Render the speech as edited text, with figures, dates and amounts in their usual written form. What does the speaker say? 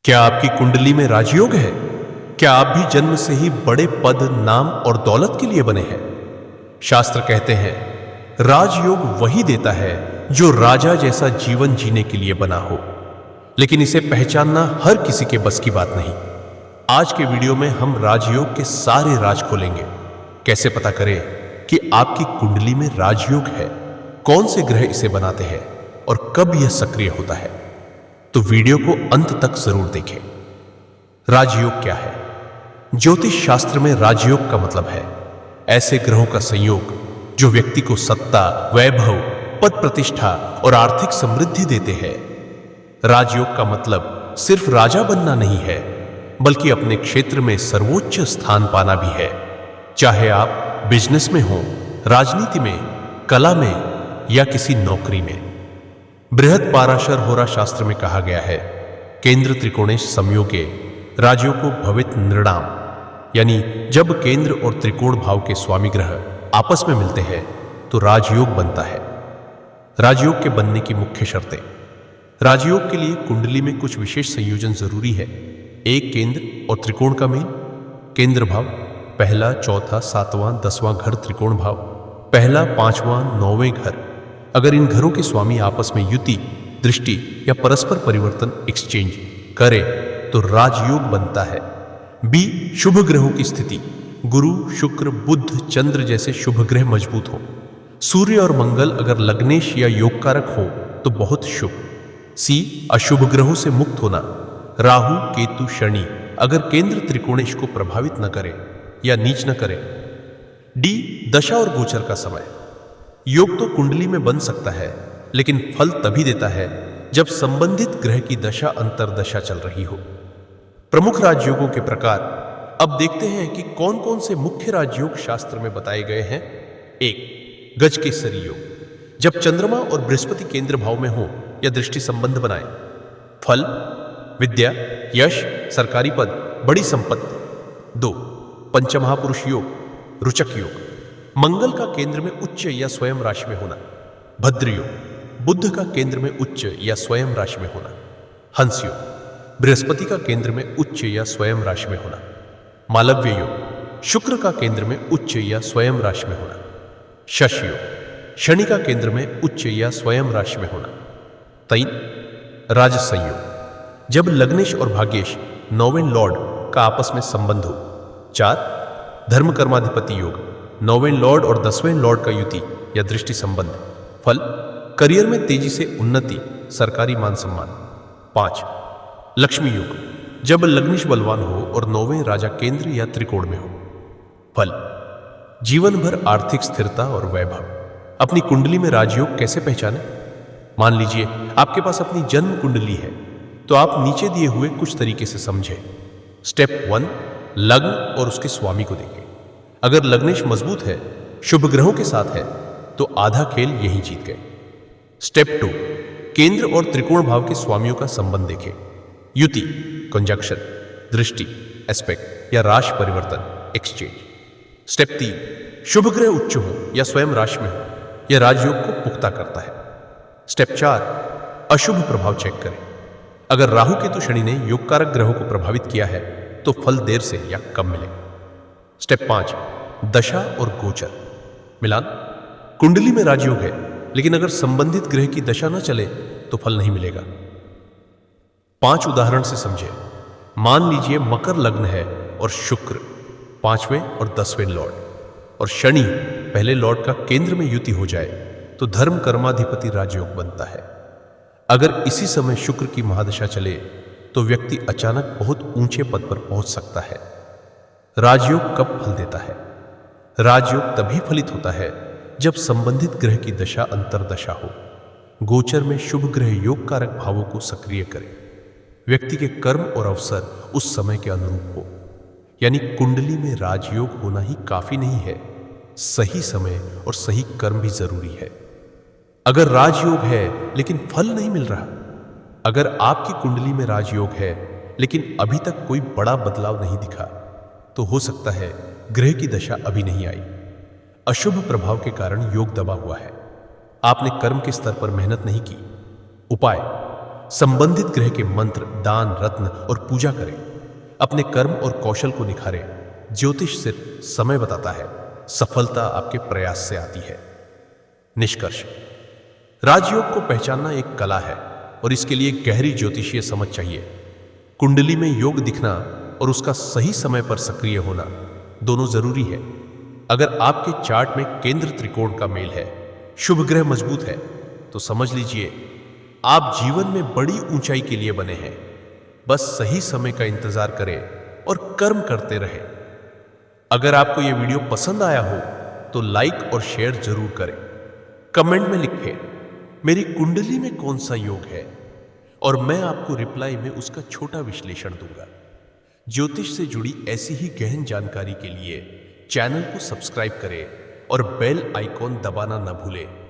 क्या आपकी कुंडली में राजयोग है? क्या आप भी जन्म से ही बड़े पद, नाम और दौलत के लिए बने हैं? शास्त्र कहते हैं, राजयोग वही देता है जो राजा जैसा जीवन जीने के लिए बना हो, लेकिन इसे पहचानना हर किसी के बस की बात नहीं। आज के वीडियो में हम राजयोग के सारे राज खोलेंगे। कैसे पता करें कि आपकी कुंडली में राजयोग है, कौन से ग्रह इसे बनाते हैं और कब यह सक्रिय होता है, तो वीडियो को अंत तक जरूर देखें। राजयोग क्या है? ज्योतिष शास्त्र में राजयोग का मतलब है ऐसे ग्रहों का संयोग जो व्यक्ति को सत्ता, वैभव, पद प्रतिष्ठा और आर्थिक समृद्धि देते हैं। राजयोग का मतलब सिर्फ राजा बनना नहीं है, बल्कि अपने क्षेत्र में सर्वोच्च स्थान पाना भी है। चाहे आप बिजनेस में हो, राजनीति में, कला में या किसी नौकरी में। बृहद पाराशर होरा शास्त्र में कहा गया है, केंद्र त्रिकोणेश संयोगे राजयोग को भवित नृणाम, यानी जब केंद्र और त्रिकोण भाव के स्वामी ग्रह आपस में मिलते हैं तो राजयोग बनता है। राजयोग के बनने की मुख्य शर्तें। राजयोग के लिए कुंडली में कुछ विशेष संयोजन जरूरी है। एक केंद्र और त्रिकोण का मेल। केंद्र भाव पहला, चौथा, सातवां, 10वां घर त्रिकोण भाव, पहला, 5वां, 9वें घर। अगर इन घरों के स्वामी आपस में युति, दृष्टि या परस्पर परिवर्तन एक्सचेंज करे तो राजयोग बनता है। बी, शुभ ग्रहों की स्थिति। गुरु, शुक्र, बुध, चंद्र जैसे शुभ ग्रह मजबूत हो। सूर्य और मंगल अगर लग्नेश या योगकारक हो तो बहुत शुभ। सी, अशुभ ग्रहों से मुक्त होना। राहु, केतु, शनि अगर केंद्र त्रिकोणेश को प्रभावित न करे या नीच न करे। डी, दशा और गोचर का समय। योग तो कुंडली में बन सकता है, लेकिन फल तभी देता है जब संबंधित ग्रह की दशा अंतरदशा चल रही हो। प्रमुख राजयोगों के प्रकार। अब देखते हैं कि कौन कौन से मुख्य राजयोग शास्त्र में बताए गए हैं। एक, गजकेसरी योग, जब चंद्रमा और बृहस्पति केंद्र भाव में हो या दृष्टि संबंध बनाए। फल, विद्या, यश, सरकारी पद, बड़ी संपत्ति। दो, पंचमहापुरुष योग, रुचक योग, मंगल का केंद्र में उच्च या स्वयं राशि में होना। भद्र योग, बुध का केंद्र में उच्च या स्वयं राशि में होना। हंस योग, बृहस्पति का केंद्र में उच्च या स्वयं राशि में होना। मालव्य योग, शुक्र का केंद्र में उच्च या स्वयं राशि में होना। शश योग, शनि का केंद्र में उच्च या स्वयं राशि में होना। 3, राजस संयोग, जब लग्नेश और भाग्येश, 9वें लॉर्ड का आपस में संबंध हो। 4, धर्म कर्माधिपति योग, 9वें लॉर्ड और 10वें लॉर्ड का युति या दृष्टि संबंध। फल, करियर में तेजी से उन्नति, सरकारी मान सम्मान। 5, लक्ष्मी योग, जब लग्नेश बलवान हो और 9वें राजा केंद्र या त्रिकोण में हो। फल, जीवन भर आर्थिक स्थिरता और वैभव। अपनी कुंडली में राजयोग कैसे पहचानें? मान लीजिए आपके पास अपनी जन्म कुंडली है, तो आप नीचे दिए हुए कुछ तरीके से समझें। स्टेप 1, लग्न और उसके स्वामी को देखें। अगर लग्नेश मजबूत है, शुभ ग्रहों के साथ है, तो आधा खेल यहीं जीत गए। स्टेप 2, केंद्र और त्रिकोण भाव के स्वामियों का संबंध देखें। युति, कंजंक्शन, दृष्टि, एस्पेक्ट या राशि परिवर्तन, एक्सचेंज। स्टेप 3, शुभ ग्रह उच्च हो या स्वयं राशि में हो, यह राजयोग को पुख्ता करता है। स्टेप 4, अशुभ प्रभाव चेक करें। अगर राहु, केतु, शनि ने योगकारक ग्रहों को प्रभावित किया है तो फल देर से या कम मिलेगा। स्टेप 5, दशा और गोचर मिलान। कुंडली में राजयोग है, लेकिन अगर संबंधित ग्रह की दशा न चले तो फल नहीं मिलेगा। 5 उदाहरण से समझे। मान लीजिए मकर लग्न है और शुक्र 5वें और 10वें लॉर्ड और शनि पहले लॉर्ड का केंद्र में युति हो जाए तो धर्म कर्माधिपति राजयोग बनता है। अगर इसी समय शुक्र की महादशा चले तो व्यक्ति अचानक बहुत ऊंचे पद पर पहुंच सकता है। राजयोग कब फल देता है? राजयोग तभी फलित होता है जब संबंधित ग्रह की दशा अंतरदशा हो, गोचर में शुभ ग्रह योग कारक भावों को सक्रिय करे, व्यक्ति के कर्म और अवसर उस समय के अनुरूप हो। यानी कुंडली में राजयोग होना ही काफी नहीं है, सही समय और सही कर्म भी जरूरी है। अगर राजयोग है लेकिन फल नहीं मिल रहा, अगर आपकी कुंडली में राजयोग है लेकिन अभी तक कोई बड़ा बदलाव नहीं दिखा, तो हो सकता है ग्रह की दशा अभी नहीं आई। अशुभ प्रभाव के कारण योग दबा हुआ है, आपने कर्म के स्तर पर मेहनत नहीं की। उपाय, संबंधित ग्रह के मंत्र, दान, रत्न और पूजा करें। अपने कर्म और कौशल को निखारें। ज्योतिष सिर्फ समय बताता है, सफलता आपके प्रयास से आती है। निष्कर्ष, राजयोग को पहचानना एक कला है और इसके लिए गहरी ज्योतिषीय समझ चाहिए। कुंडली में योग दिखना और उसका सही समय पर सक्रिय होना दोनों जरूरी है। अगर आपके चार्ट में केंद्र त्रिकोण का मेल है, शुभ ग्रह मजबूत है, तो समझ लीजिए आप जीवन में बड़ी ऊंचाई के लिए बने हैं। बस सही समय का इंतजार करें और कर्म करते रहें। अगर आपको यह वीडियो पसंद आया हो तो लाइक और शेयर जरूर करें। कमेंट में लिखें मेरी कुंडली में कौन सा योग है, और मैं आपको रिप्लाई में उसका छोटा विश्लेषण दूंगा। ज्योतिष से जुड़ी ऐसी ही गहन जानकारी के लिए चैनल को सब्सक्राइब करें और बेल आइकॉन दबाना न भूलें।